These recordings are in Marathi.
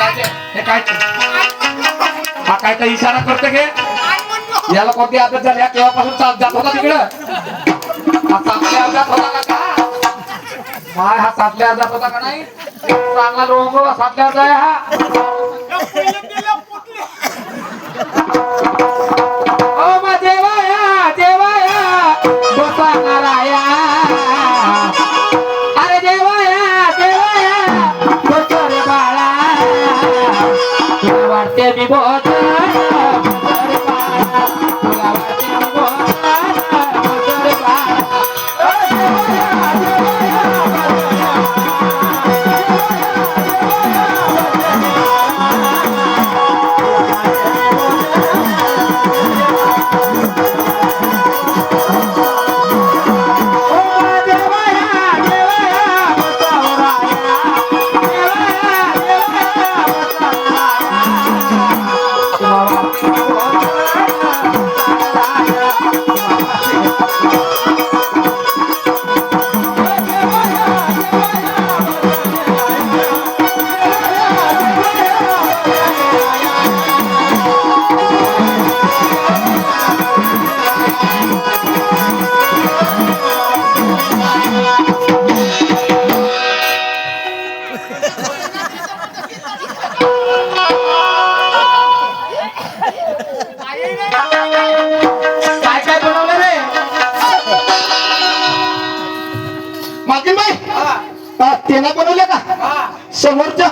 हे काय हा काय तर इशारा करते घे याला कोणती आदत झाली केव्हापासून चालत जात होता तिकडं हा सातल्या जात होता का माय हा सातल्या जात होता का नाही चांगला लोंग सातल्या जाय हा ओ मा देवाया देवाया गोसा नाराया अरे देवाया देवाया गोसा रे बाळा तुला वाटते मी बहुत त्याला बनवल्या का समोरच्या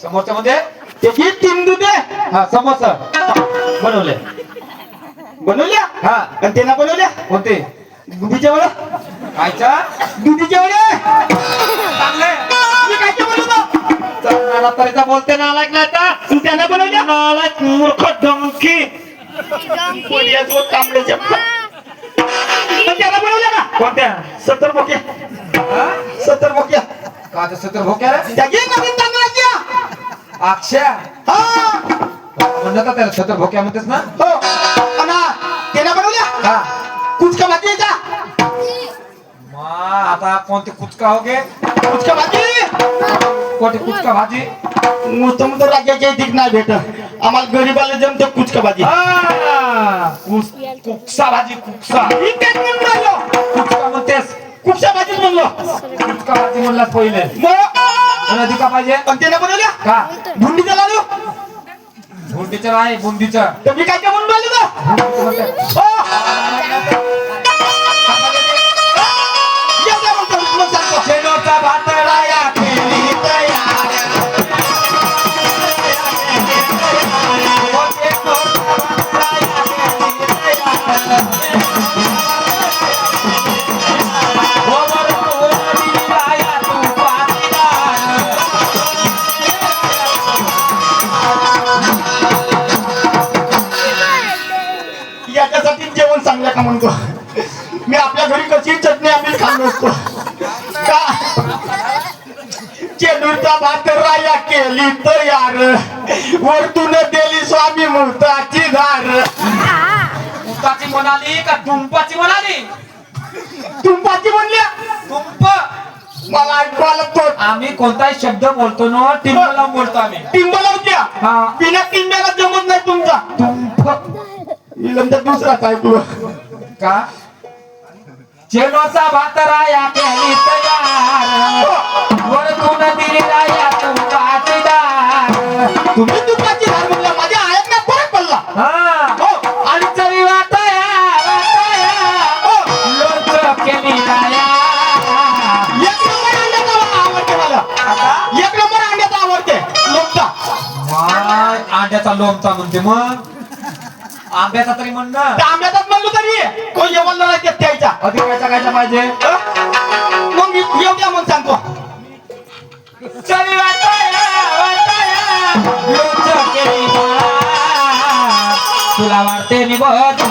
समोरच्या मध्ये त्याची तीन दुधे हा समोसा बनवले बनवल्या हा आणि त्याला बनवल्या कोणते दुधीच्या वड्या कायच्या दुधीच्या वड्या चांगले मी कायच्या बनवतो तरीचा बोलते ना ऐक नाही का तू त्याला बनवल्या नालायक मूर्ख डंकी तांबड्याच्या त्याला बनवल्या का कोणत्या 70 बोक्या 70 बोक्या का ते 70 भोक्या रे त्या घे नवीन तांदळाच्या अक्षय हा म्हणलं का त्याला 70 भोक्या म्हणतेस ना हो अना त्याला बनवल्या हा कुचका भाजी आहे का मा आता कोणती कुचका हो गे कुचका भाजी कोणती कुचका भाजी मुतम तर राज्याच्या इथे नाही भेट आम्हाला गरीबाला जमते कुचका भाजी कुकसा भाजी कुकसा मी तेच म्हणून राहिलो कुचका म्हणतेस कुकसा भाजीच म्हणलो कुचका भाजी म्हणलास पहिले मग नदी का पाहिजे पण त्याला बनवल्या का धुंडीचा लाडू बुंदीचं नाही बुंदीचं तर मी काय काय म्हणून राहिलो शेणोचा भात राया केली तयार याच्यासाठी जेवण चांगलं का म्हणतो मी आपल्या घरी कशी चटणी आम्ही खाल्लो असतो का चेडूचा भात राया केली तयार वरतून दिली स्वामी मुहूर्ताची धार मुताची म्हणाली का तुंपाची म्हणाली तुंपाची म्हणल्या तुंप मला ऐकू आलं तो आम्ही कोणताही शब्द बोलतो ना टिंब लावून बोलतो आम्ही टिंब लावत्या हा बिना टिंब्याला जमत नाही तुमचा तुंप नंतर दुसरा काय ऐकलो का चेलोचा भात राया केली तयार वरतून दिली राया तुंपाची धार तुम्ही तुपाची धार म्हणला माझ्या आयात ना फरक पडला हा हो आणि चवी वाटाया हो लोच केली राया एक नंबर अंड्याचा आवडते मला एक नंबर अंड्याचा आवडते लोकचा माय अंड्याचा लोमचा म्हणते मग आंब्याचा तरी म्हण ना त्या आंब्याचाच म्हणलो तरी कोण जेवण नाही देत त्याच्या अधिकायचा खायचा पाहिजे मग मी येऊ द्या मग सांगतो चवी वाटाया लोच केली राया तुला वाटते मी बहुत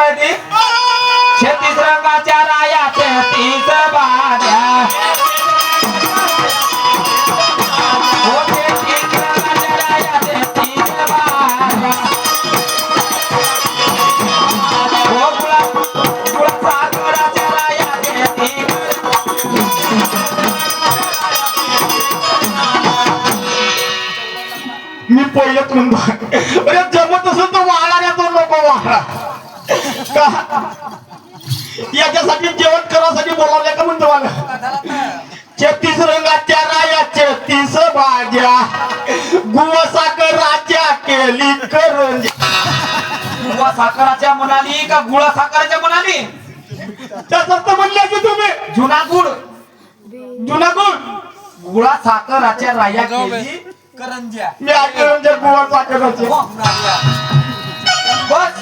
आहे ती 36 रंगाच्या राया 36 बाऱ्या हो 36 रंगाच्या राया 36 बाऱ्या हो गुळा सागराच्या राया 33 मी पहिलंच म्हणतो अरे जमत असेल तर वाहणाऱ्या तो नको वाहणा का याच्यासाठी जेवण करासाठी बोलावल्या का म्हणतो मला 36 रंगाच्या राया 36 भाज्या गुवा साखराच्या केली करंज्या गुळा साखराच्या म्हणाली का गुळा साखराच्या म्हणाली त्याच अर्थ म्हणले की तुम्ही जुना गुड जुना गुण गुळा साखराच्या राया केली करंज्या मी ऐकलं गुवा साखराचे बस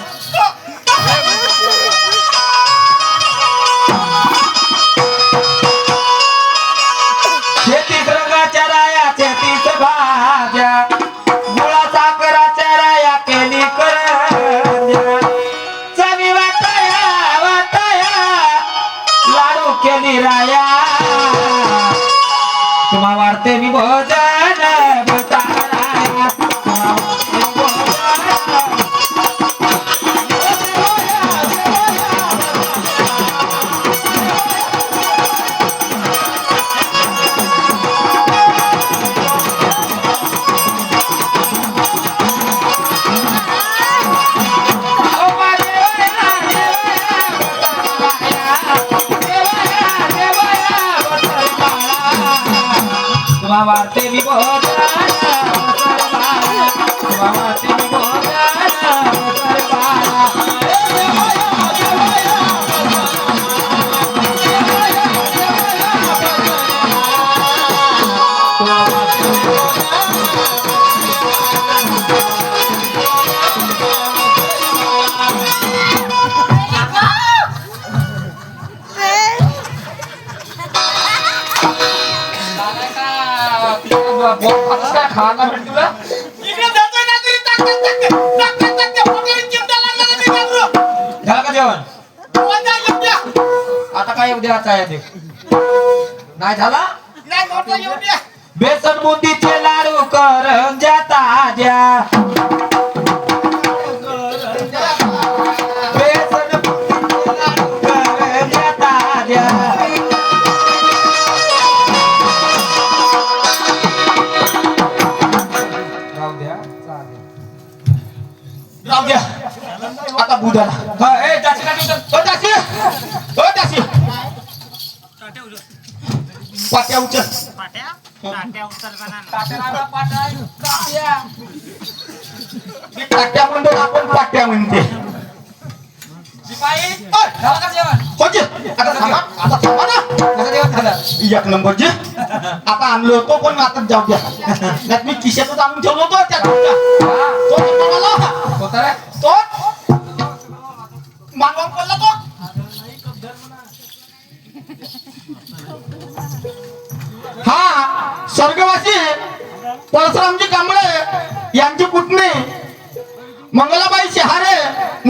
शेतीत रंगाच्या राया 36 भाज्या गुळा साखराच्या राया केली करंज्या चवी वाटाया वाटाया लाडू केली राया तुम्हा वाढते मी भोजन भटाराया तुम्हा वाढते मी भोजन तुम्हा वाढते मी खायला भेट तुला इकडे जातोय ना तरी टाक पोटाला चिमटा लागला ना मी घाबरू. झालं का जेवण कोण जाईल उद्या? आता काय उद्याचा आहे ते नाही झाला नाही मोठा येऊ द्या. बेसन बुंदीचे लाडू करंज्या ताज्या बेसन बुंदीचे लाडू करंज्या ताज्या राहू द्या चालेल राहू द्या आता बुधाला हा ए त्याची काठी उचल. दासी पाट्या उचल तात्याला पाटा तात्या. मी टाट्या म्हणतो आपण पाट्या म्हणते शिपाई झालं का जेवण होते आता थांबा ना कसं जेवण झालं एक नंबर जे आता आणलो होतो पण आता जाऊ द्या त्यात मी खिशातच आणून ठेवलो होतो त्या हा. तो कोणाला? होतं रे तो मागवा पडला तो हा स्वर्गवासी परशुरामजी कांबळे